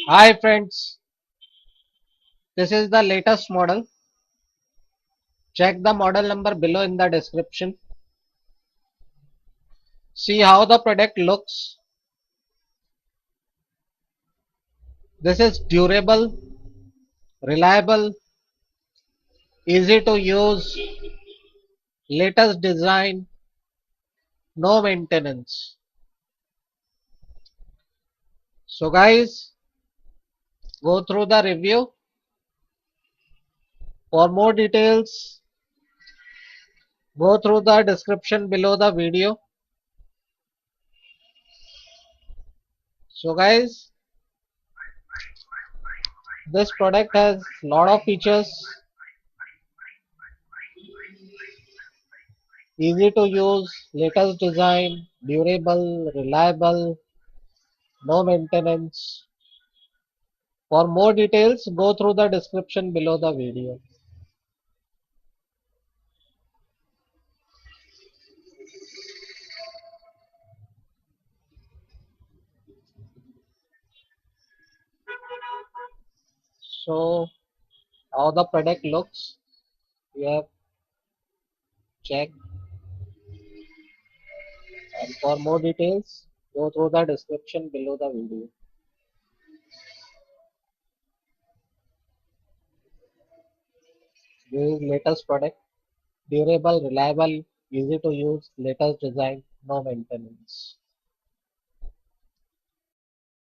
Hi friends, this is the latest model. Check the model number below in the description. See how the product looks. This is durable, reliable, easy to use, latest design, no maintenance. So guys, go through the review. For more details, go through the description below the video. So guys, this product has lot of features, easy to use, latest design, durable, reliable, no maintenance. For more details, go through the description below the video. So, how the product looks, we have checked. And for more details, go through the description below the video. This is latest product, durable, reliable, easy to use, latest design, no maintenance.